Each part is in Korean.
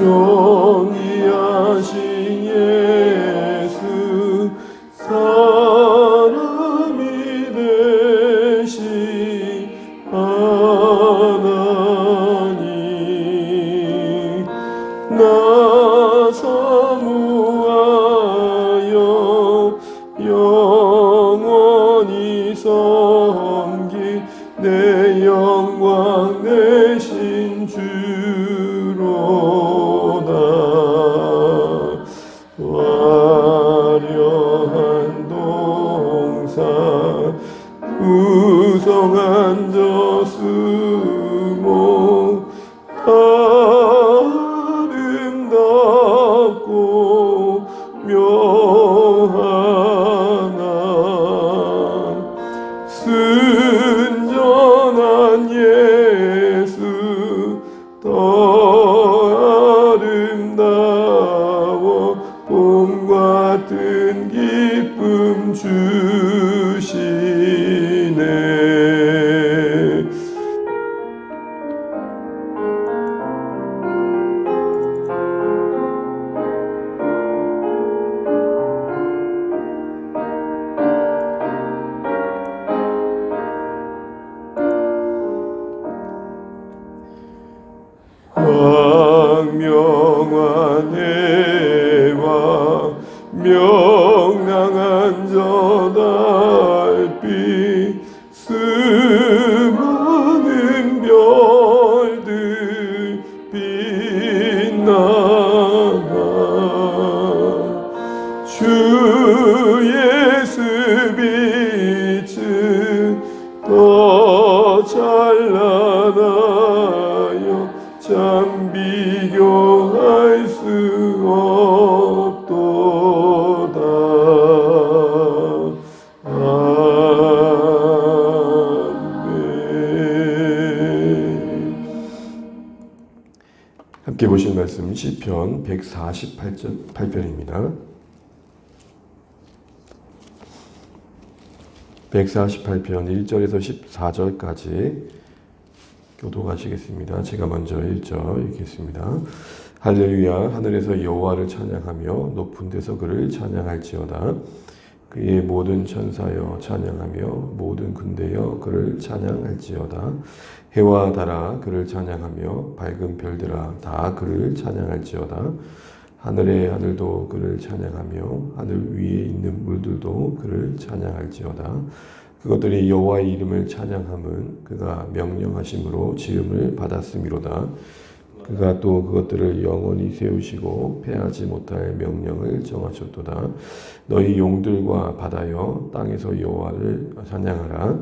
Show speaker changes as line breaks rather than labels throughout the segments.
정의하신 예수 사람이 되신 하나님 나 사모하여 영원히 섬기 내 영광 내신 주로다. 화려한 동산 우성한 저수목 아름답고 묘하나 순전한 예수 더 아름다워 봄 같은 기쁨 주시네. 광명한 해와 명랑한 저 달빛 수많은 별들 빛나나 주 예수 빛은 더 찬란하여 참 비교할 수 없도다. 아멘. 함께 보실 말씀 시편 148편입니다. 148편 1절에서 14절까지 교독하시겠습니다. 제가 먼저 1절 읽겠습니다. 할렐루야. 하늘에서 여호와를 찬양하며 높은 데서 그를 찬양할지어다. 그의 모든 천사여 찬양하며 모든 군대여 그를 찬양할지어다. 해와 달아 그를 찬양하며 밝은 별들아 다 그를 찬양할지어다. 하늘의 하늘도 그를 찬양하며 하늘 위에 있는 물들도 그를 찬양할지어다. 그것들이 여호와의 이름을 찬양함은 그가 명령하심으로 지음을 받았음이로다. 그가 또 그것들을 영원히 세우시고 패하지 못할 명령을 정하셨도다. 너희 용들과 바다여 땅에서 여호와를 찬양하라.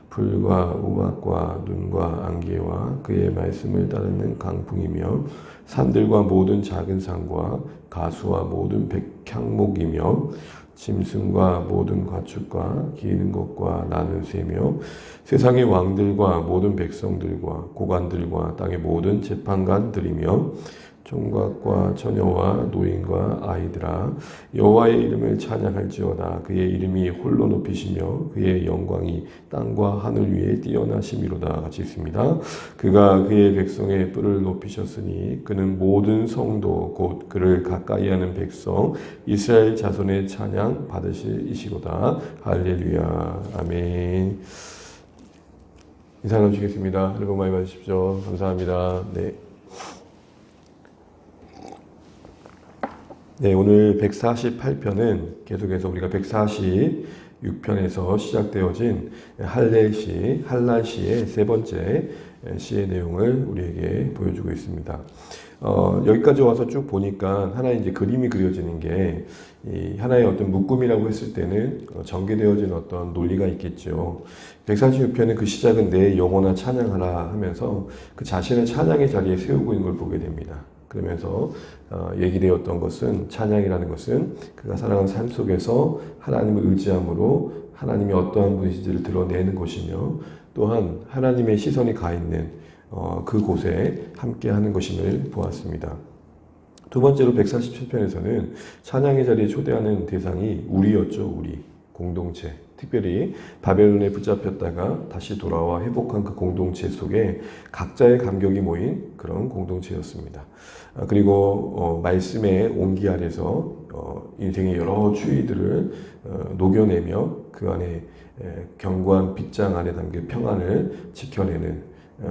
불과 우박과 눈과 안개와 그의 말씀을 따르는 강풍이며 산들과 모든 작은 산과 가수와 모든 백향목이며 짐승과 모든 가축과 기는 것과 나는 새며 세상의 왕들과 모든 백성들과 고관들과 땅의 모든 재판관들이며 총각과 처녀와 노인과 아이들아 여호와의 이름을 찬양할지어다. 그의 이름이 홀로 높이시며 그의 영광이 땅과 하늘 위에 뛰어나심이로다. 같이 있습니다. 그가 그의 백성의 뿔을 높이셨으니 그는 모든 성도 곧 그를 가까이하는 백성 이스라엘 자손의 찬양 받으실 이시로다. 할렐루야. 아멘. 인사 나누시겠습니다. 하늘 복 많이 받으십시오. 감사합니다. 네, 오늘 148편은 계속해서 우리가 146편에서 시작되어진 할랄시의 세 번째 시의 내용을 우리에게 보여주고 있습니다. 여기까지 와서 쭉 보니까 하나의 이제 그림이 그려지는 게 이 하나의 어떤 묶음이라고 했을 때는 전개되어진 어떤 논리가 있겠죠. 146편은 그 시작은 내 영혼아 찬양하라 하면서 그 자신을 찬양의 자리에 세우고 있는 걸 보게 됩니다. 그러면서 얘기되었던 것은 찬양이라는 것은 그가 살아가는 삶 속에서 하나님을 의지함으로 하나님이 어떠한 분이신지를 드러내는 것이며 또한 하나님의 시선이 가 있는 그곳에 함께 하는 것임을 보았습니다. 두 번째로 147편에서는 찬양의 자리에 초대하는 대상이 우리였죠. 우리, 공동체, 특별히 바벨론에 붙잡혔다가 다시 돌아와 회복한 그 공동체 속에 각자의 감격이 모인 그런 공동체였습니다. 그리고 말씀의 온기 아래서 인생의 여러 추위들을 녹여내며 그 안에 견고한 빗장 안에 담긴 평안을 지켜내는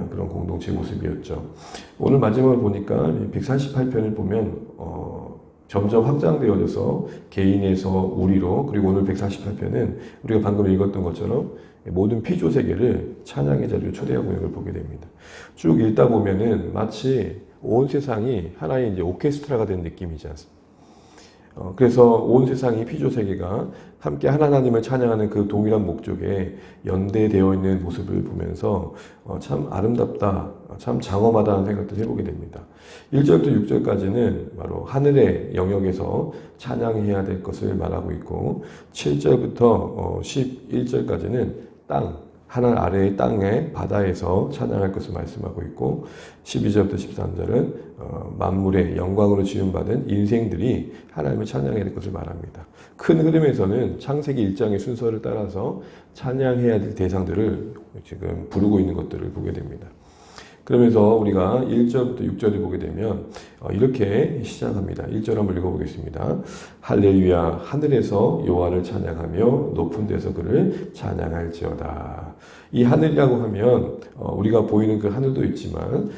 그런 공동체 모습이었죠. 오늘 마지막을 보니까 148편을 보면 점점 확장되어져서 개인에서 우리로, 그리고 오늘 148편은 우리가 방금 읽었던 것처럼 모든 피조 세계를 찬양의 자리로 초대하고 있는 걸 보게 됩니다. 쭉 읽다 보면은 마치 온 세상이 하나의 이제 오케스트라가 된 느낌이지 않습니까? 그래서 온 세상이 피조 세계가 함께 하나님을 찬양하는 그 동일한 목적에 연대되어 있는 모습을 보면서 참 아름답다, 참 장엄하다는 생각도 해보게 됩니다. 1절부터 6절까지는 바로 하늘의 영역에서 찬양해야 될 것을 말하고 있고 7절부터 11절까지는 하늘 아래의 땅에 바다에서 찬양할 것을 말씀하고 있고 12절부터 13절은 만물의 영광으로 지음받은 인생들이 하나님을 찬양해야 될 것을 말합니다. 큰 흐름에서는 창세기 1장의 순서를 따라서 찬양해야 될 대상들을 지금 부르고 있는 것들을 보게 됩니다. 그러면서 우리가 1절부터 6절을 보게 되면 이렇게 시작합니다. 1절 한번 읽어보겠습니다. 할렐루야, 하늘에서 여호와를 찬양하며 높은 데서 그를 찬양할지어다. 이 하늘이라고 하면 우리가 보이는 그 하늘도 있지만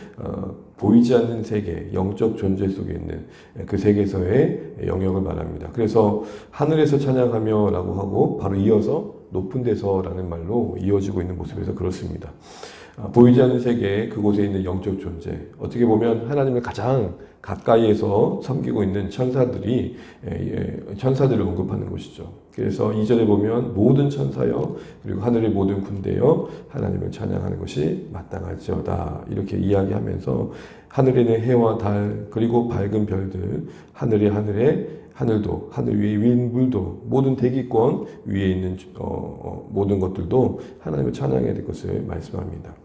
보이지 않는 세계, 영적 존재 속에 있는 그 세계에서의 영역을 말합니다. 그래서 하늘에서 찬양하며 라고 하고 바로 이어서 높은 데서 라는 말로 이어지고 있는 모습에서 그렇습니다. 보이지 않는 세계, 그곳에 있는 영적 존재, 어떻게 보면 하나님을 가장 가까이에서 섬기고 있는 천사들이 천사들을 언급하는 곳이죠. 그래서 2절에 보면 모든 천사여 그리고 하늘의 모든 군대여 하나님을 찬양하는 것이 마땅할지어다 이렇게 이야기하면서 하늘에는 해와 달 그리고 밝은 별들, 하늘도, 하늘 위의 윈물도, 모든 대기권 위에 있는 모든 것들도 하나님을 찬양해야 될 것을 말씀합니다.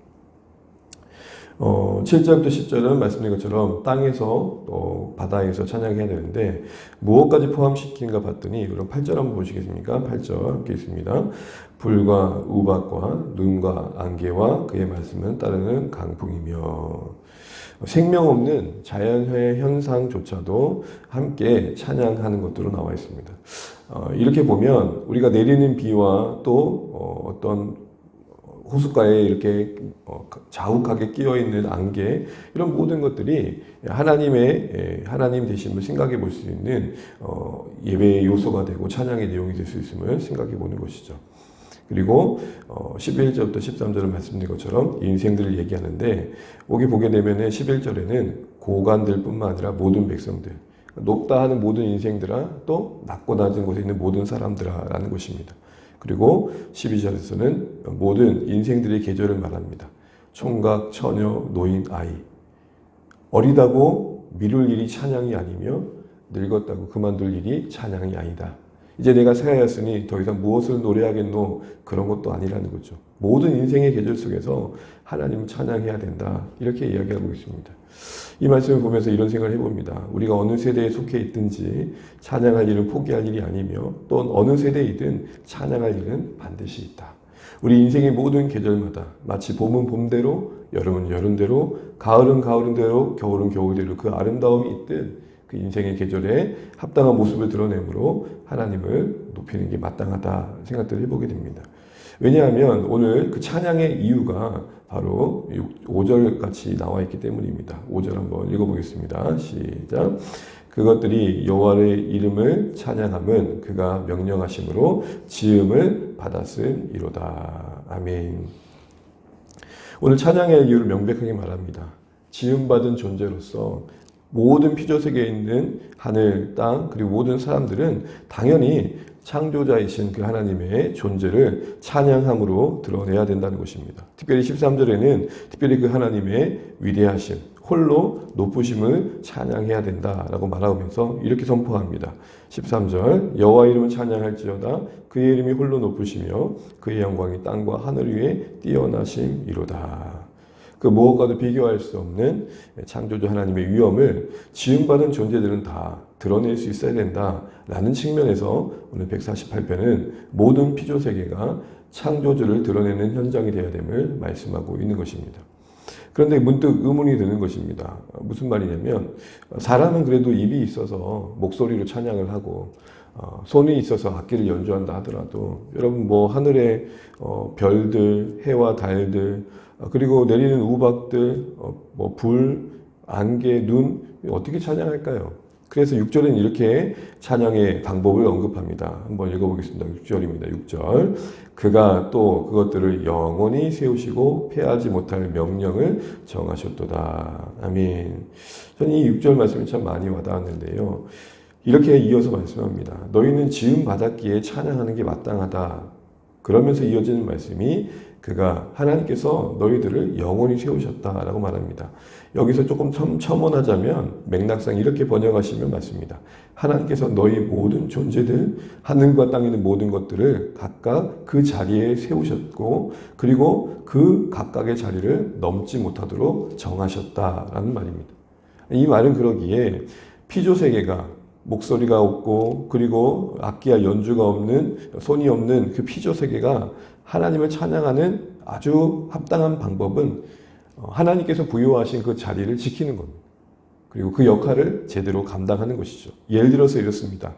7절부터 10절은 말씀드린 것처럼 땅에서 바다에서 찬양해야 되는데 무엇까지 포함시키는가 봤더니 그럼 8절 한번 보시겠습니까? 8절 함께 있습니다. 불과 우박과 눈과 안개와 그의 말씀은 따르는 강풍이며 생명 없는 자연의 현상조차도 함께 찬양하는 것으로 나와 있습니다. 이렇게 보면 우리가 내리는 비와 또 어떤 호숫가에 이렇게 자욱하게 끼어있는 안개 이런 모든 것들이 하나님 되심을 생각해 볼 수 있는 예배의 요소가 되고 찬양의 내용이 될 수 있음을 생각해 보는 것이죠. 그리고 11절부터 13절은 말씀드린 것처럼 인생들을 얘기하는데 여기 보게 되면 11절에는 고관들 뿐만 아니라 모든 백성들, 높다 하는 모든 인생들아 또 낮고 낮은 곳에 있는 모든 사람들아 라는 것입니다. 그리고 12절에서는 모든 인생들의 계절을 말합니다. 총각, 처녀, 노인, 아이. 어리다고 미룰 일이 찬양이 아니며 늙었다고 그만둘 일이 찬양이 아니다. 이제 내가 새하였으니 더 이상 무엇을 노래하겠노 그런 것도 아니라는 거죠. 모든 인생의 계절 속에서 하나님을 찬양해야 된다. 이렇게 이야기하고 있습니다. 이 말씀을 보면서 이런 생각을 해봅니다. 우리가 어느 세대에 속해 있든지 찬양할 일은 포기할 일이 아니며 또 어느 세대이든 찬양할 일은 반드시 있다. 우리 인생의 모든 계절마다 마치 봄은 봄대로, 여름은 여름대로, 가을은 가을대로, 겨울은 겨울대로 그 아름다움이 있듯 그 인생의 계절에 합당한 모습을 드러내므로 하나님을 높이는 게 마땅하다 생각들을 해보게 됩니다. 왜냐하면 오늘 그 찬양의 이유가 바로 5절 같이 나와 있기 때문입니다. 5절 한번 읽어보겠습니다. 시작. 그것들이 여호와의 이름을 찬양함은 그가 명령하심으로 지음을 받았음이로다. 아멘. 오늘 찬양의 이유를 명백하게 말합니다. 지음받은 존재로서 모든 피조세계에 있는 하늘, 땅, 그리고 모든 사람들은 당연히 창조자이신 그 하나님의 존재를 찬양함으로 드러내야 된다는 것입니다. 특별히 13절에는 특별히 그 하나님의 위대하심, 홀로 높으심을 찬양해야 된다라고 말하면서 이렇게 선포합니다. 13절 여호와 이름을 찬양할지어다 그의 이름이 홀로 높으시며 그의 영광이 땅과 하늘 위에 뛰어나심이로다. 그 무엇과도 비교할 수 없는 창조주 하나님의 위엄을 지음받은 존재들은 다 드러낼 수 있어야 된다라는 측면에서 오늘 148편은 모든 피조세계가 창조주를 드러내는 현장이 되어야 됨을 말씀하고 있는 것입니다. 그런데 문득 의문이 드는 것입니다. 무슨 말이냐면 사람은 그래도 입이 있어서 목소리로 찬양을 하고 손이 있어서 악기를 연주한다 하더라도 여러분 뭐 하늘의 별들, 해와 달들, 그리고 내리는 우박들, 뭐 불, 안개, 눈 어떻게 찬양할까요? 그래서 6절에는 이렇게 찬양의 방법을 언급합니다. 한번 읽어보겠습니다. 6절입니다. 6절. 그가 또 그것들을 영원히 세우시고 패하지 못할 명령을 정하셨도다. 아멘. 저는 이 6절 말씀이 참 많이 와닿았는데요. 이렇게 이어서 말씀합니다. 너희는 지음 받았기에 찬양하는 게 마땅하다. 그러면서 이어지는 말씀이 그가 하나님께서 너희들을 영원히 세우셨다라고 말합니다. 여기서 조금 첨언하자면 맥락상 이렇게 번역하시면 맞습니다. 하나님께서 너희 모든 존재들, 하늘과 땅에 있는 모든 것들을 각각 그 자리에 세우셨고 그리고 그 각각의 자리를 넘지 못하도록 정하셨다라는 말입니다. 이 말은 그러기에 피조세계가 목소리가 없고 그리고 악기와 연주가 없는 손이 없는 그 피조세계가 하나님을 찬양하는 아주 합당한 방법은 하나님께서 부여하신 그 자리를 지키는 겁니다. 그리고 그 역할을 제대로 감당하는 것이죠. 예를 들어서 이렇습니다.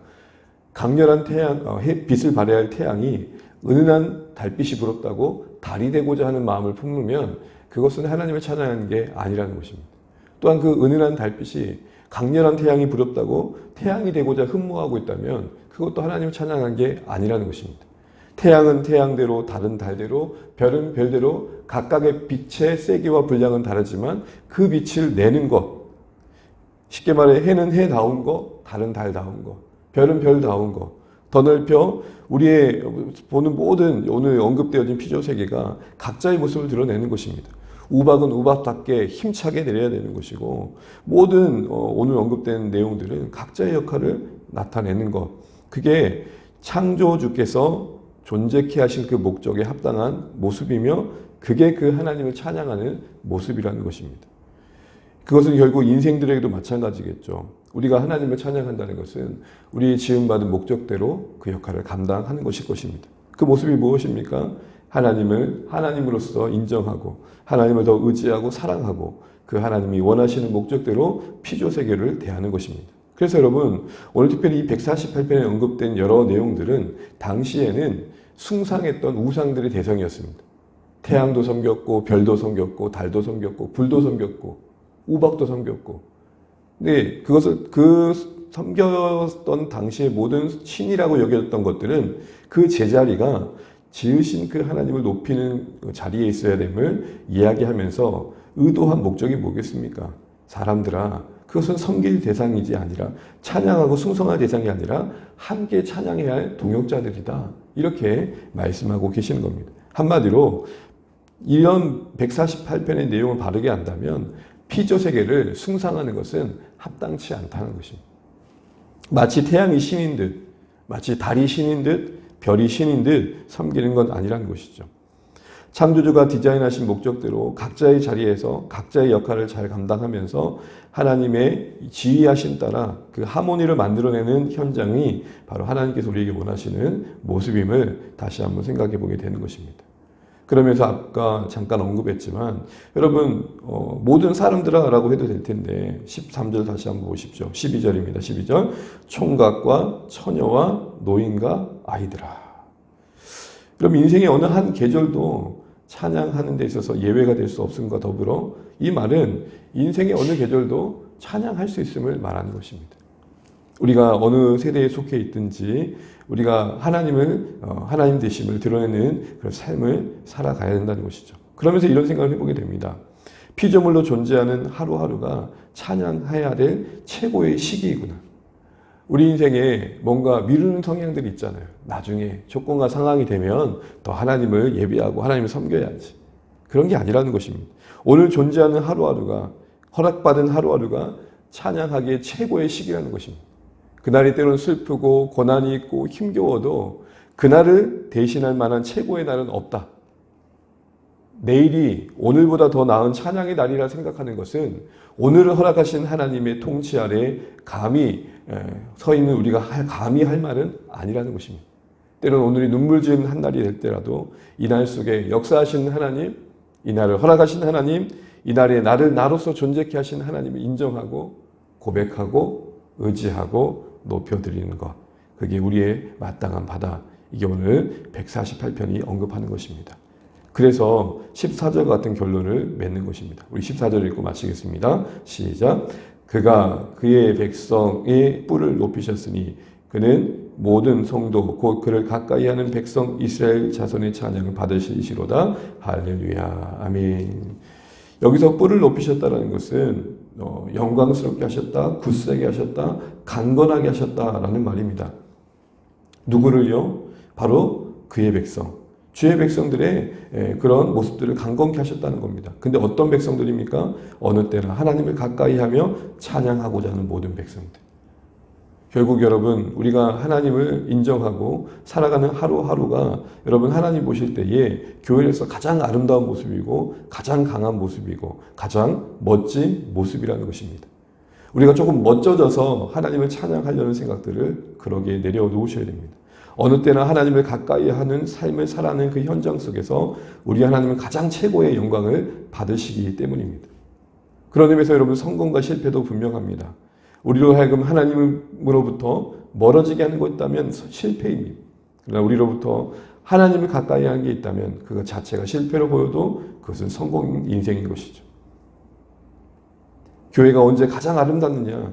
강렬한 태양, 빛을 발해야 할 태양이 은은한 달빛이 부럽다고 달이 되고자 하는 마음을 품으면 그것은 하나님을 찬양하는 게 아니라는 것입니다. 또한 그 은은한 달빛이 강렬한 태양이 부럽다고 태양이 되고자 흠모하고 있다면 그것도 하나님을 찬양하는 게 아니라는 것입니다. 태양은 태양대로, 달은 달대로, 별은 별대로 각각의 빛의 세기와 분량은 다르지만 그 빛을 내는 것, 쉽게 말해 해는 해다운 것, 달은 달다운 것, 별은 별다운 것, 더 넓혀 우리의 보는 모든 오늘 언급되어진 피조세계가 각자의 모습을 드러내는 것입니다. 우박은 우박답게 힘차게 내려야 되는 것이고 모든 오늘 언급된 내용들은 각자의 역할을 나타내는 것, 그게 창조주께서 존재케 하신 그 목적에 합당한 모습이며 그게 그 하나님을 찬양하는 모습이라는 것입니다. 그것은 결국 인생들에게도 마찬가지겠죠. 우리가 하나님을 찬양한다는 것은 우리의 지음받은 목적대로 그 역할을 감당하는 것일 것입니다. 그 모습이 무엇입니까? 하나님을 하나님으로서 인정하고 하나님을 더 의지하고 사랑하고 그 하나님이 원하시는 목적대로 피조세계를 대하는 것입니다. 그래서 여러분 오늘 특별히 이 148편에 언급된 여러 내용들은 당시에는 숭상했던 우상들의 대상이었습니다. 태양도 섬겼고 별도 섬겼고 달도 섬겼고 불도 섬겼고 우박도 섬겼고 근데 그것을 섬겼던 당시의 모든 신이라고 여겨졌던 것들은 그 제자리가 지으신 그 하나님을 높이는 자리에 있어야 됨을 이야기하면서 의도한 목적이 뭐겠습니까? 사람들아 그것은 섬길 대상이지 아니라 찬양하고 숭성할 대상이 아니라 함께 찬양해야 할 동역자들이다. 이렇게 말씀하고 계시는 겁니다. 한마디로 이런 148편의 내용을 바르게 안다면 피조세계를 숭상하는 것은 합당치 않다는 것입니다. 마치 태양이 신인 듯 마치 달이 신인 듯 별이 신인 듯 섬기는 건 아니라는 것이죠. 창조주가 디자인하신 목적대로 각자의 자리에서 각자의 역할을 잘 감당하면서 하나님의 지휘하신 따라 그 하모니를 만들어내는 현장이 바로 하나님께서 우리에게 원하시는 모습임을 다시 한번 생각해 보게 되는 것입니다. 그러면서 아까 잠깐 언급했지만 여러분 모든 사람들아라고 해도 될 텐데 13절 다시 한번 보십시오. 12절입니다. 12절 총각과 처녀와 노인과 아이들아. 그럼 인생의 어느 한 계절도 찬양하는 데 있어서 예외가 될 수 없음과 더불어 이 말은 인생의 어느 계절도 찬양할 수 있음을 말하는 것입니다. 우리가 어느 세대에 속해 있든지 우리가 하나님 되심을 드러내는 그런 삶을 살아가야 된다는 것이죠. 그러면서 이런 생각을 해보게 됩니다. 피조물로 존재하는 하루하루가 찬양해야 될 최고의 시기이구나. 우리 인생에 뭔가 미루는 성향들이 있잖아요. 나중에 조건과 상황이 되면 더 하나님을 예비하고 하나님을 섬겨야지. 그런 게 아니라는 것입니다. 오늘 존재하는 하루하루가 허락받은 하루하루가 찬양하기에 최고의 시기라는 것입니다. 그날이 때로는 슬프고 고난이 있고 힘겨워도 그날을 대신할 만한 최고의 날은 없다. 내일이 오늘보다 더 나은 찬양의 날이라 생각하는 것은 오늘을 허락하신 하나님의 통치 아래 감히 서 있는 우리가 감히 할 말은 아니라는 것입니다. 때로는 오늘이 눈물 지은 한 날이 될 때라도 이날 속에 역사하신 하나님, 이날을 허락하신 하나님, 이날에 나를 나로서 존재케 하신 하나님을 인정하고 고백하고 의지하고 높여드리는 것, 그게 우리의 마땅한 바다. 이게 오늘 148편이 언급하는 것입니다. 그래서 14절 같은 결론을 맺는 것입니다. 우리 14절 읽고 마치겠습니다. 시작. 그가 그의 백성의 뿔을 높이셨으니 그는 모든 성도 곧 그를 가까이 하는 백성 이스라엘 자손의 찬양을 받으시리로다. 할렐루야. 아멘. 여기서 뿔을 높이셨다는 것은 영광스럽게 하셨다, 굳세게 하셨다, 강건하게 하셨다라는 말입니다. 누구를요? 바로 그의 백성, 주의 백성들의 그런 모습들을 강건케 하셨다는 겁니다. 근데 어떤 백성들입니까? 어느 때나 하나님을 가까이 하며 찬양하고자 하는 모든 백성들. 결국 여러분, 우리가 하나님을 인정하고 살아가는 하루하루가 여러분 하나님 보실 때에 교회에서 가장 아름다운 모습이고 가장 강한 모습이고 가장 멋진 모습이라는 것입니다. 우리가 조금 멋져져서 하나님을 찬양하려는 생각들을 그러게 내려놓으셔야 됩니다. 어느 때나 하나님을 가까이 하는 삶을 살아가는 그 현장 속에서 우리 하나님은 가장 최고의 영광을 받으시기 때문입니다. 그런 의미에서 여러분 성공과 실패도 분명합니다. 우리로 하여금 하나님으로부터 멀어지게 하는 것 있다면 실패입니다. 그러나 우리로부터 하나님을 가까이 하는 게 있다면 그것 자체가 실패로 보여도 그것은 성공 인생인 것이죠. 교회가 언제 가장 아름답느냐?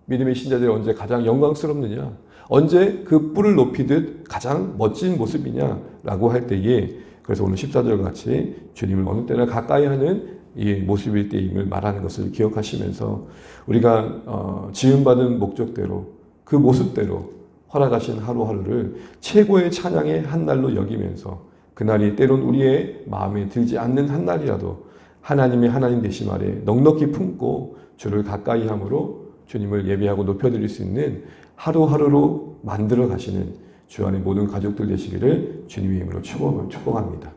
믿음의 신자들이 언제 가장 영광스럽느냐? 언제 그 뿔을 높이듯 가장 멋진 모습이냐라고 할 때에, 그래서 오늘 14절 같이 주님을 어느 때나 가까이 하는 이 모습일 때임을 말하는 것을 기억하시면서 우리가 지음받은 목적대로 그 모습대로 허락하신 하루하루를 최고의 찬양의 한 날로 여기면서 그날이 때론 우리의 마음에 들지 않는 한 날이라도 하나님의 하나님 되심 아래 넉넉히 품고 주를 가까이 함으로 주님을 예배하고 높여드릴 수 있는 하루하루로 만들어 가시는 주 안의 모든 가족들 되시기를 주님의 이름으로 축복합니다.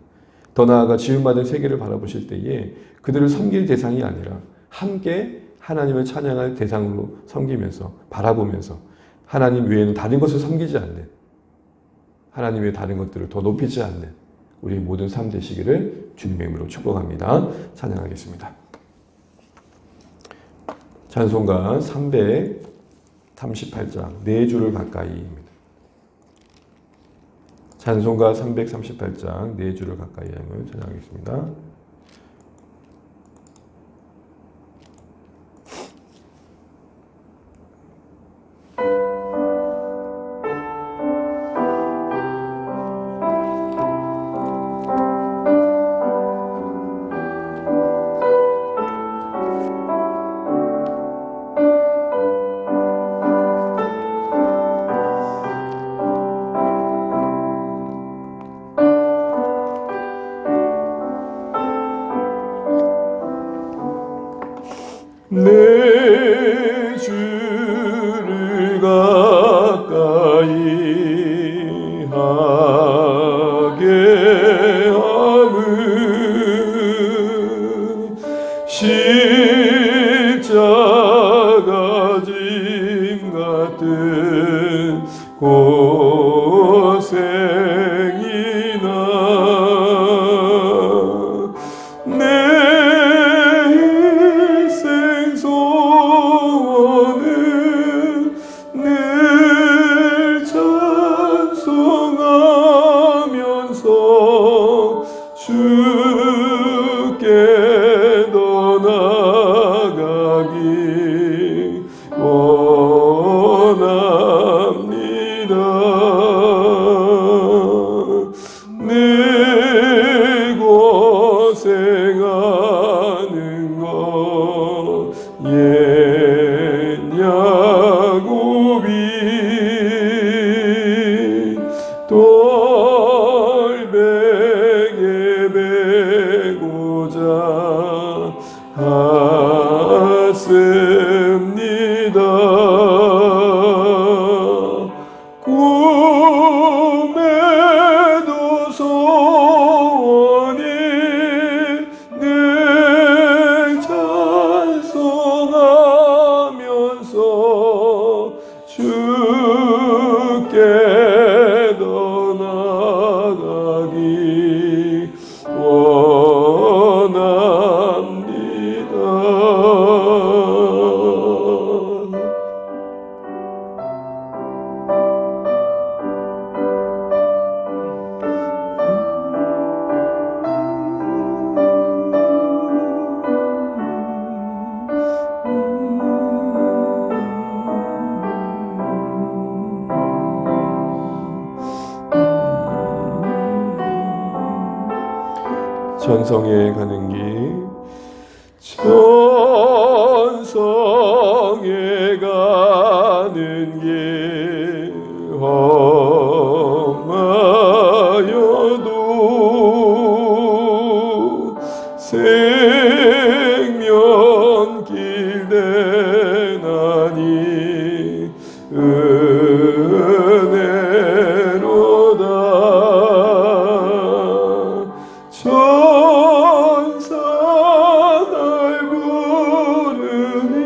더 나아가 지음받은 세계를 바라보실 때에 그들을 섬길 대상이 아니라 함께 하나님을 찬양할 대상으로 섬기면서 바라보면서 하나님 외에는 다른 것을 섬기지 않는, 하나님 외에 다른 것들을 더 높이지 않는 우리 모든 삶 되시기를 주님의 이름으로 축복합니다. 찬양하겠습니다. 찬송가 338장 내 주를 가까이입니다. 찬송가 338장 내 주를 가까이 함을 찬양하겠습니다.
내 주를 가까이 하게 함은 십자가 짐 같은 고생이나 주께 더 나아가기 원합니다. 내 고생하는 것 옛 야곱이 돌베개 베고자 하습니다. 꿈에도 소원이 전성에 가는 길 전성에 가는 길 험하여도 생명길 대나니 은혜로다 천사 날 부르니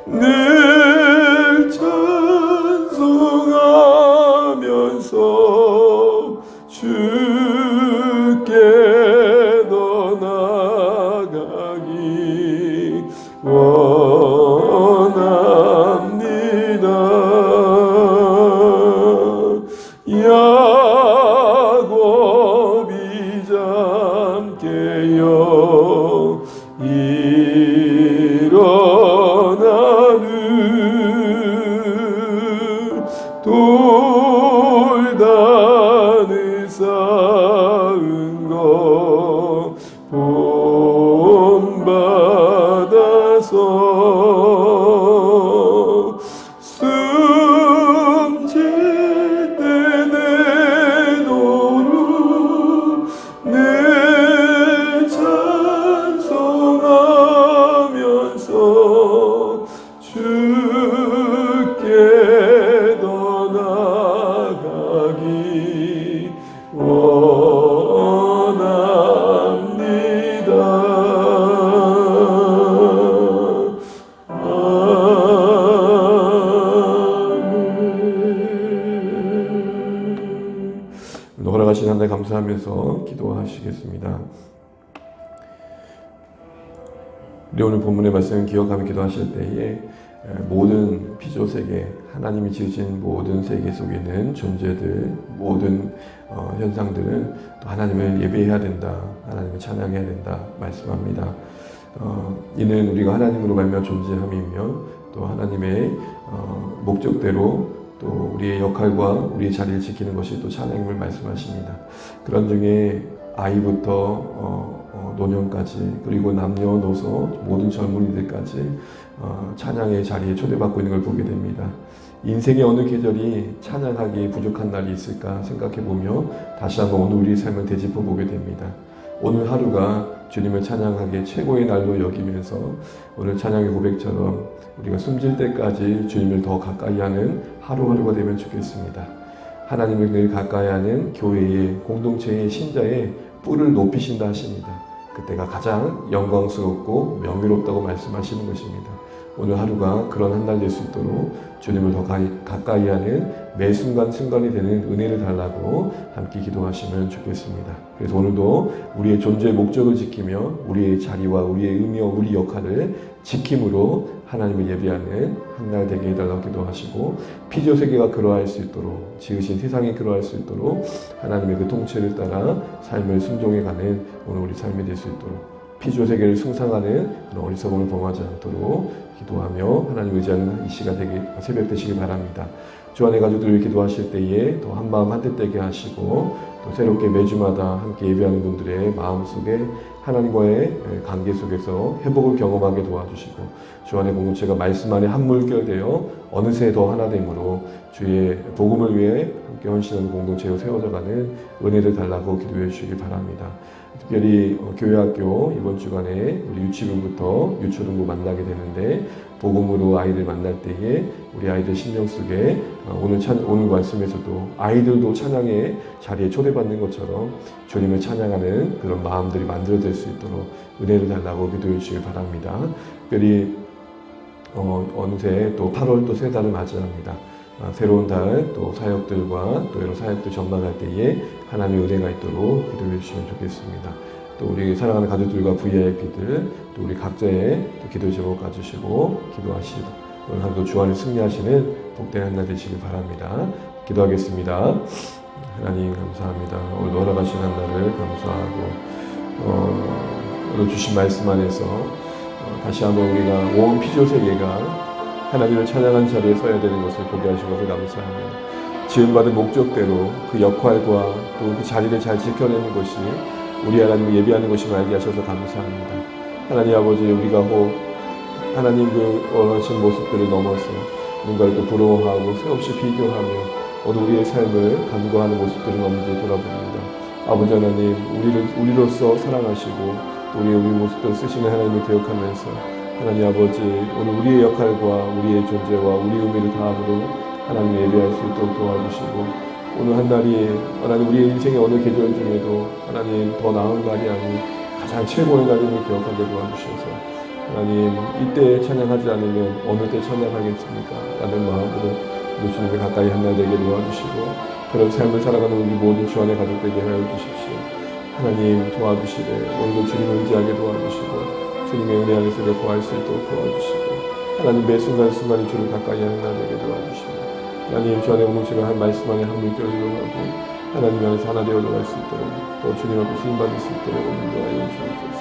늘 찬송하면서 주께 더 나아가기 원합니다. 야곱이 잠깨어 일어나는 돌단을 쌓은 것 본받아서 숨질 때 내 노루 내 찬송하면서 주께 더 나아가기
허락하신 한 달 감사하면서 기도하시겠습니다. 우리 오늘 본문의 말씀을 기억하며 기도하실 때에 모든 피조세계, 하나님이 지으신 모든 세계 속에 있는 존재들, 모든 현상들은 또 하나님을 예배해야 된다, 하나님을 찬양해야 된다 말씀합니다. 이는 우리가 하나님으로 말미암아 존재함이며 또 하나님의 목적대로 또 우리의 역할과 우리의 자리를 지키는 것이 또 찬양임을 말씀하십니다. 그런 중에 아이부터 노년까지 그리고 남녀노소 모든 젊은이들까지 찬양의 자리에 초대받고 있는 걸 보게 됩니다. 인생의 어느 계절이 찬양하기 부족한 날이 있을까 생각해보며 다시 한번 오늘 우리의 삶을 되짚어 보게 됩니다. 오늘 하루가 주님을 찬양하기에 최고의 날로 여기면서 오늘 찬양의 고백처럼 우리가 숨질 때까지 주님을 더 가까이 하는 하루하루가 되면 좋겠습니다. 하나님을 늘 가까이 하는 교회의 공동체의 신자의 뿔을 높이신다 하십니다. 그때가 가장 영광스럽고 명예롭다고 말씀하시는 것입니다. 오늘 하루가 그런 한 날 될 수 있도록 주님을 더 가까이 하는 매 순간순간이 되는 은혜를 달라고 함께 기도하시면 좋겠습니다. 그래서 오늘도 우리의 존재의 목적을 지키며 우리의 자리와 우리의 의미와 우리 역할을 지킴으로 하나님을 예배하는 한 날 되게 해달라고 기도하시고 피조세계가 그러할 수 있도록 지으신 세상이 그러할 수 있도록 하나님의 그 통치를 따라 삶을 순종해가는 오늘 우리 삶이 될 수 있도록 피조세계를 숭상하는 그런 어리석음을 범하지 않도록 기도하며 하나님 의지하는 이 시간 되게 새벽 되시길 바랍니다. 주 안의 가족들을 기도하실 때에 또 한마음 한뜻 되게 하시고 또 새롭게 매주마다 함께 예배하는 분들의 마음속에 하나님과의 관계 속에서 회복을 경험하게 도와주시고 주 안의 공동체가 말씀 안에 한 물결되어 어느새 더 하나됨으로 주의 복음을 위해 함께 헌신하는 공동체로 세워져가는 은혜를 달라고 기도해 주시길 바랍니다. 특별히 교회학교 이번 주간에 우리 유치부부터 유초등부 만나게 되는데 복음으로 아이들 만날 때에 우리 아이들 심령 속에 오늘 말씀에서도 아이들도 찬양의 자리에 초대받는 것처럼 주님을 찬양하는 그런 마음들이 만들어질 수 있도록 은혜를 달라고 기도해 주시길 바랍니다. 특별히 어느새 또 8월 또 새 달을 맞이합니다. 새로운 달 또 사역들과 또 여러 사역들 전망할 때에 하나님의 은혜가 있도록 기도해 주시면 좋겠습니다. 또 우리 사랑하는 가족들과 VIP들 또 우리 각자의 또 기도 제목 가지시고 기도하시다. 오늘 하루도 주 안에 승리하시는 복된 한 날 되시길 바랍니다. 기도하겠습니다. 하나님 감사합니다. 오늘 허락하신 한 날을 감사하고 오늘 주신 말씀 안에서 다시 한번 우리가 온 피조세계가 하나님을 찬양한 자리에 서야 되는 것을 보게 하신 것을 감사합니다. 지음받은 목적대로 그 역할과 또 그 자리를 잘 지켜내는 것이 우리 하나님을 예배하는 것이 알게 하셔서 감사합니다. 하나님 아버지, 우리가 하나님 그 원하신 모습들을 넘어서 누군가를 또 부러워하고 새없이 비교하며 오늘 우리의 삶을 간과하는 모습들을 넘지 돌아봅니다. 아버지 하나님, 우리로서 사랑하시고 우리 모습들을 쓰시는 하나님을 기억하면서 하나님 아버지, 오늘 우리의 역할과 우리의 존재와 우리 의미를 다함으로 하나님을 예배할 수 있도록 도와주시고, 오늘 한 날이 하나님 우리의 인생의 어느 계절 중에도 하나님 더 나은 날이 아닌 가장 최고의 날임을 기억하게 도와주셔서 하나님, 이때 찬양하지 않으면 어느 때 찬양하겠습니까? 라는 마음으로 우리 주님을 가까이 한 날 되게 도와주시고, 그런 삶을 살아가는 우리 모든 주 안의 가족 되게 하여 주십시오. 하나님 도와주시되 오늘도 주님을 의지하게 도와주시고 주님의 은혜 안에서 거할 수 있도록 도와주시고, 하나님 매 순간순간이 주를 가까이 하는 날 되게 도와주시고, 하나님 주 안에 오늘 제가 한 말씀 안에 한 물결 들어가고 하나님 안에서 하나 되어 들어갈 수 있도록 또 주님 앞에 쓰임받을 수 있도록 인도하여 주옵소서.